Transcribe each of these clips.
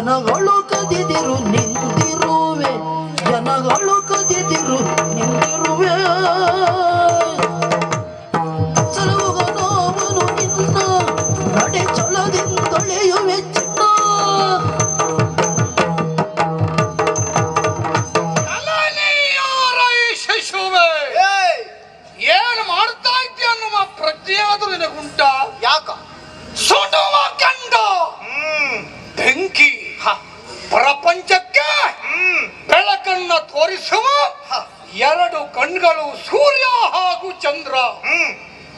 ಜನಗಳು ಕದಿದಿರು ನಿಂತಿರುವೆ ಜನಗಳು ಕದಿದಿರು ನಿಂತಿರುವೆ ಸಲುವ ನೋವನು ನಿನ್ನ ನಡೆ ಚಲದಿಂದೊಳೆಯುವೆ ಚಿನ್ನ ಏನು ಮಾಡ್ತಾ ಇದ್ದೀಯ ಅನ್ನುವ ಪ್ರಜ್ಞೆ ಆದ್ರೂ ನಿನಗುಂಟ? ಯಾಕ ಸುಡುವ ಕಂಡ ಬೆಂಕಿ ಪ್ರಪಂಚಕ್ಕೆ ಬೆಳಕನ್ನ ತೋರಿಸುವ ಎರಡು ಕಣ್ಗಳು ಸೂರ್ಯ ಹಾಗೂ ಚಂದ್ರ.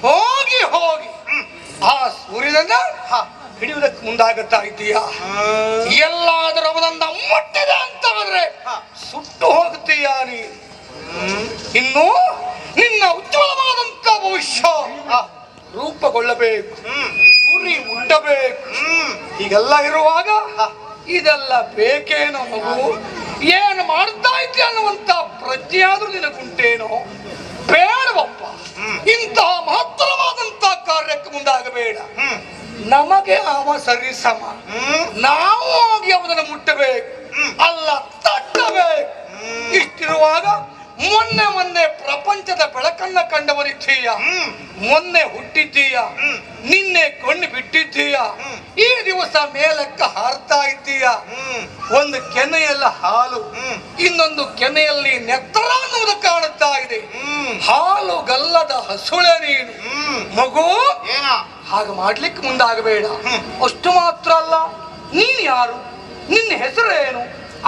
ಹೋಗಿ ಹೋಗಿ ಆ ಸೂರ್ಯನನ್ನ ಹಿಡಿಯುವುದಕ್ಕೆ ಮುಂದಾಗುತ್ತಾ ಇದ್ದೀಯಾ? ಎಲ್ಲಾದರೂ ಅವನನ್ನ ಮುಟ್ಟಿದೆ ಅಂತಾದ್ರೆ ಸುಟ್ಟು ಹೋಗುತ್ತೀಯಾ ನೀ? ಇನ್ನು ನಿನ್ನ ಉಜ್ವಲವಾದಂತ ಭವಿಷ್ಯ ರೂಪುಗೊಳ್ಳಬೇಕು, ಗುರಿ ಮುಟ್ಟಬೇಕು. ಹೀಗೆಲ್ಲ ಇರುವಾಗ ಇದೆಲ್ಲ ಬೇಕೇನೋ ಮಗು? ಏನು ಮಾಡ್ತಾ ಇದ್ದೀಯ ಅನ್ನುವಂತ ಪ್ರಜ್ಞೆ ಆದ್ರೂ ನಿನಗುಂಟೇನೋ? ಬೇಡವಪ್ಪ, ಇಂತಹ ಮಹತ್ತರವಾದಂತ ಕಾರ್ಯಕ್ಕೆ ಮುಂದಾಗಬೇಡ. ನಮಗೆ ಅವ ಸರಿ ಸಮ, ನಾವು ಹೋಗಿ ಅವನನ್ನು ಮುಟ್ಟಬೇಕು, ಅಲ್ಲ ತಟ್ಟಬೇಕು. ಇಷ್ಟಿರುವಾಗ ಮೊನ್ನೆ ಪ್ರಪಂಚದ ಬೆಳಕನ್ನ ಕಂಡವನಿದ್ದೀಯ, ಮೊನ್ನೆ ಹುಟ್ಟಿದ್ದೀಯ, ನಿನ್ನೆ ಕಣ್ಣು ಬಿಟ್ಟಿದ್ದೀಯ, ಈ ದಿವಸ ಮೇಲಕ್ಕೆ ಹಾರ್ತಾ ಇದ್ದೀಯ. ಒಂದು ಕೆನೆಯಲ್ಲ ಹಾಲು, ಇನ್ನೊಂದು ಕೆನೆಯಲ್ಲಿ ನೆತ್ತರ ಅನ್ನುವುದು ಕಾಣುತ್ತಾ ಇದೆ. ಹಾಲು ಗಲ್ಲದ ಹಸುಳೆ ನೀನು ಮಗು. ಹಾಗೆ ಮಾಡ್ಲಿಕ್ಕೆ ಮುಂದಾಗಬೇಡ. ಅಷ್ಟು ಮಾತ್ರ ಅಲ್ಲ, ನೀನ್ ಯಾರು, ನಿನ್ನ ಹೆಸರೇನು,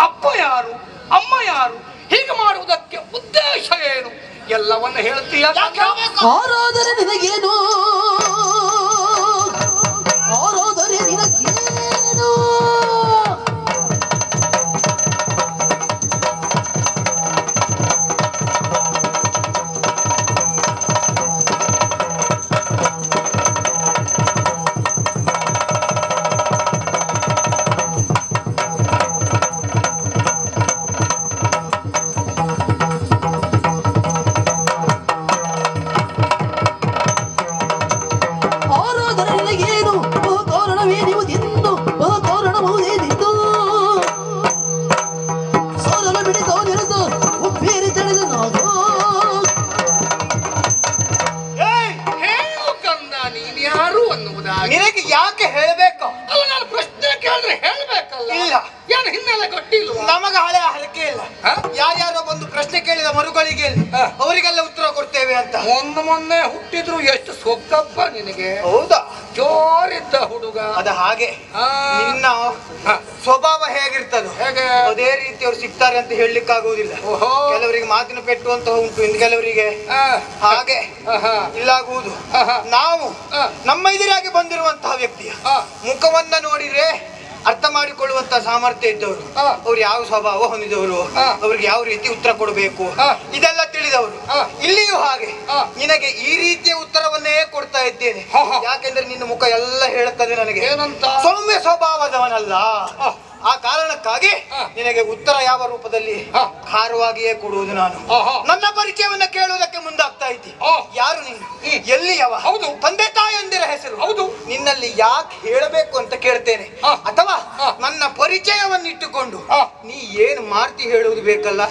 ಅಪ್ಪ ಯಾರು, ಅಮ್ಮ ಯಾರು, ಹೀಗೆ ಮಾಡುವುದಕ್ಕೆ ಉದ್ದೇಶ ಏನು ಎಲ್ಲವನ್ನ ಹೇಳ್ತೀಯ? ಆರಾದರೆ ನಿನಗೇನು, ಆರಾದರೆ ನಿನಗೇನು? ನಿನಗೆ ಯಾಕೆ ಹೇಳಬೇಕು? ಅಲ್ಲ, ನಾನು ಪ್ರಶ್ನೆ ಕೇಳಿದ್ರೆ ಹೇಳ್ಬೇಕಲ್ಲ. ಇಲ್ಲ, ಏನು ಹಿನ್ನೆಲೆ ಗೊತ್ತಿಲ್ಲ. ನಮಗ ಹಳೆ ಹರಕೆ ಇಲ್ಲ. ಯಾರ್ಯಾರೋ ಬಂದು ಪ್ರಶ್ನೆ ಕೇಳಿದ ಮರುಗಳಿಗೆ ಅವರಿಗೆಲ್ಲ ಉತ್ತರ ಕೊಡ್ತೇವೆ ಅಂತ. ಮೊನ್ನೆ ಹುಟ್ಟಿದ್ರು ಎಷ್ಟು ಸೊಕ್ಕಪ್ಪ ನಿನಗೆ. ಹೌದಾ? ಜೋರಿದ್ದ ಹುಡುಗ. ಅದ ಹಾಗೆ ನಿನ್ನ ಸ್ವಭಾವ ಹೇಗಿರ್ತದೋ ಅದೇ ರೀತಿ ಅವ್ರು ಸಿಗ್ತಾರೆ ಅಂತ ಹೇಳಲಿಕ್ಕಾಗುವುದಿಲ್ಲ. ಕೆಲವರಿಗೆ ಮಾತಿನ ಪೆಟ್ಟು ಅಂತ ಉಂಟು, ಇನ್ನು ಕೆಲವರಿಗೆ ಹಾಗೆ ಇಲ್ಲಾಗುವುದು. ನಾವು ನಮ್ಮ ಎದುರಾಗಿ ಬಂದಿರುವಂತಹ ವ್ಯಕ್ತಿಯ ಮುಖವನ್ನ ನೋಡಿದ್ರೆ ಅರ್ಥ ಮಾಡಿಕೊಳ್ಳುವಂತ ಸಾಮರ್ಥ್ಯ ಇದ್ದವರು, ಅವ್ರು ಯಾವ ಸ್ವಭಾವ ಹೊಂದಿದವರು, ಅವ್ರಿಗೆ ಯಾವ ರೀತಿ ಉತ್ತರ ಕೊಡಬೇಕು ಇದೆಲ್ಲ ತಿಳಿದವರು. ಇಲ್ಲಿಯೂ ಹಾಗೆ ನಿನಗೆ ಈ ರೀತಿಯ ಉತ್ತರವನ್ನೇ ಕೊಡ್ತಾ ಇದ್ದೇನೆ. ಯಾಕೆಂದ್ರೆ ನಿನ್ನ ಮುಖ ಎಲ್ಲ ಹೇಳುತ್ತದೆ ನನಗೆ ಸೌಮ್ಯ ಸ್ವಭಾವದವನಲ್ಲ. ಆ ಕಾರಣಕ್ಕಾಗಿ ನಿನಗೆ ಉತ್ತರ ಯಾವ ರೂಪದಲ್ಲಿ ಖಾರವಾಗಿಯೇ ಕೊಡುವುದು ನಾನು. ನನ್ನ ಪರಿಚಯವನ್ನ ಕೇಳುವುದಕ್ಕೆ ಮುಂದಾಗ್ತಾ ಇದ್ದಿ. ಯಾರು ನೀನು, ಎಲ್ಲಿಯವ, ಹೌದು, ತಂದೆ ತಾಯಂದಿರ ಹೆಸರು ಹೌದು, ನಿನ್ನಲ್ಲಿ ಯಾಕೆ ಹೇಳಬೇಕು ಅಂತ ಕೇಳ್ತೇನೆ. ಅಥವಾ ನನ್ನ ಪರಿಚಯವನ್ನಿಟ್ಟುಕೊಂಡು ನೀ ಏನು ಮಾಡ್ತಿ ಹೇಳುವುದು ಬೇಕಲ್ಲ.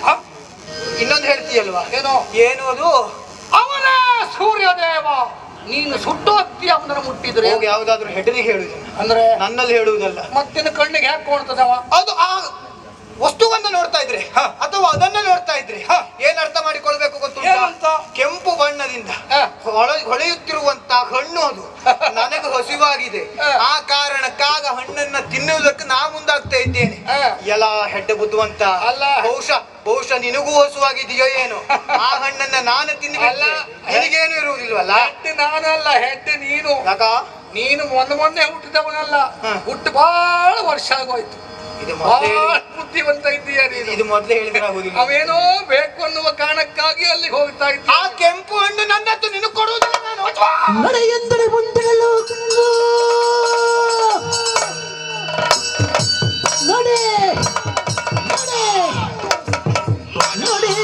ಇನ್ನೊಂದು ಹೇಳ್ತೀಯಲ್ವಾ, ಏನು ಅದು? ಅವನೇ ಸೂರ್ಯದೇವ. ನೀನು ಸುಟ್ಟು ಹತ್ತಿ ಅವನನ್ನು ಮುಟ್ಟಿದ್ರೆ ಹೋಗಿ ಯಾವ್ದಾದ್ರು ಹೆಡರಿಗೆ ಹೇಳುದು, ಅಂದ್ರೆ ನನ್ನಲ್ಲಿ ಹೇಳುವುದಲ್ಲ. ಮತ್ತಿನ ಕಣ್ಣಿಗೆ ಯಾಕೆ ಕಾಣ್ತದವ? ಅದು ಆ ವಸ್ತುವನ್ನು ನೋಡ್ತಾ ಇದ್ರೆ ಅಥವಾ ಅದನ್ನ ನೋಡ್ತಾ ಇದ್ರೆ ಏನ್ ಅರ್ಥ ಮಾಡಿಕೊಳ್ಬೇಕು ಗೊತ್ತುಂಟಾ? ಕೆಂಪು ಬಣ್ಣದಿಂದ ಹೊಳೆಯುತ್ತಿರುವಂತಹ ಹಣ್ಣು ಅದು ನನಗೆ ಹಸಿವಾಗಿದೆ. ಆ ಕಾರಣಕ್ಕಾಗ ಹಣ್ಣನ್ನ ತಿನ್ನುವುದಕ್ಕೆ ನಾ ಮುಂದಾಗ್ತಾ ಇದ್ದೇನೆ. ಎಲ್ಲ ಹೆಡ್ಡ ಬುದ್ಧುವಂತ ಅಲ್ಲ. ಬಹುಶಃ ನಿನಗೂ ಹಸುವಾಗಿದೆಯೋ ಏನೋ. ಆ ಹಣ್ಣನ್ನ ನಾನು ತಿನ್ನಲ್ಲ, ನಿನಗೇನು ಇರುವುದಿಲ್ವಲ್ಲ. ಹೆಡ್ ನಾನಲ್ಲ, ಹೆಡ್ ನೀನು. ಯಾಕ? ನೀನು ಮೊನ್ನೆ ಹುಟ್ಟಿದವನಲ್ಲ, ಹುಟ್ಟು ಬಹಳ ವರ್ಷ ಆಗೋಯ್ತು. ಬುದ್ಧಿವಂತ ಇದ್ದೀಯ ನೀನು. ಇದು ಮೊದಲೇ ಹೇಳಿದ್ರೆ ಆಗುದಿಲ್ಲ. ಅವೇನೋ ಬೇಕು ಅನ್ನುವ ಕಾರಣಕ್ಕಾಗಿ ಅಲ್ಲಿ ಹೋಗ್ತಾ ಇದ್ದ. ಆ ಕೆಂಪು ಹಣ್ಣು ನನ್ನದ್ದು ನಿನಗೆ ಕೊಡುವುದಿಲ್ಲ ನಾನು. ನಡೆ ಎಂದರೆ ಮುಂದೆಗಳು ನಡೆ ನಡೆ ನಡೆ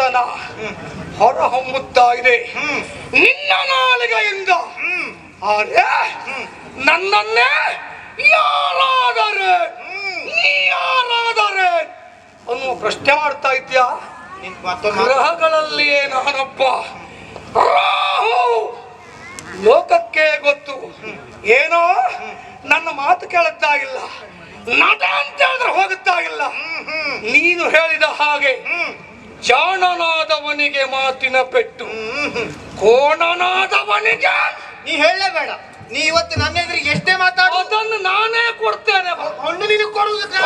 ಹೊಸತನ ಹೊರಹೊಮ್ಮುತ್ತಾ ಇದೆ ನಿನ್ನ ನಾಲಿಗೆಯಿಂದ. ಆದ್ರೆ ನನ್ನನ್ನೇ ಯಾರಾದರೆ ನೀ ಯಾರಾದರೆ ಅನ್ನುವ ಪ್ರಶ್ನೆ ಮಾಡ್ತಾ ಇದ್ಯಾ? ಗ್ರಹಗಳಲ್ಲಿಯೇ ನಾನೊಬ್ಬ ರಾಹು. ಲೋಕಕ್ಕೆ ಗೊತ್ತು ಏನೋ ನನ್ನ ಮಾತು ಕೇಳುತ್ತಾ ಇಲ್ಲ, ನಟ ಅಂತ ಹೇಳಿದ್ರೆ ಹೋಗುತ್ತಾ ಇಲ್ಲ. ನೀನು ಹೇಳಿದ ಹಾಗೆ ಜಾಣನಾದವನಿಗೆ ಮಾತಿನ ಪೆಟ್ಟು, ಕೋಣನಾದವನಿಗೆ ನೀ ಹೇಳಲೇಬೇಡ. ನೀ ಇವತ್ತು ನನ್ನ ಎದುರಿಗೆ ಎಷ್ಟೇ ಮಾತಾಡೋದನ್ನು ನಾನೇ ಕೊಡ್ತೇನೆ. ನೀನು ಕೊಡುವುದಕ್ಕೆ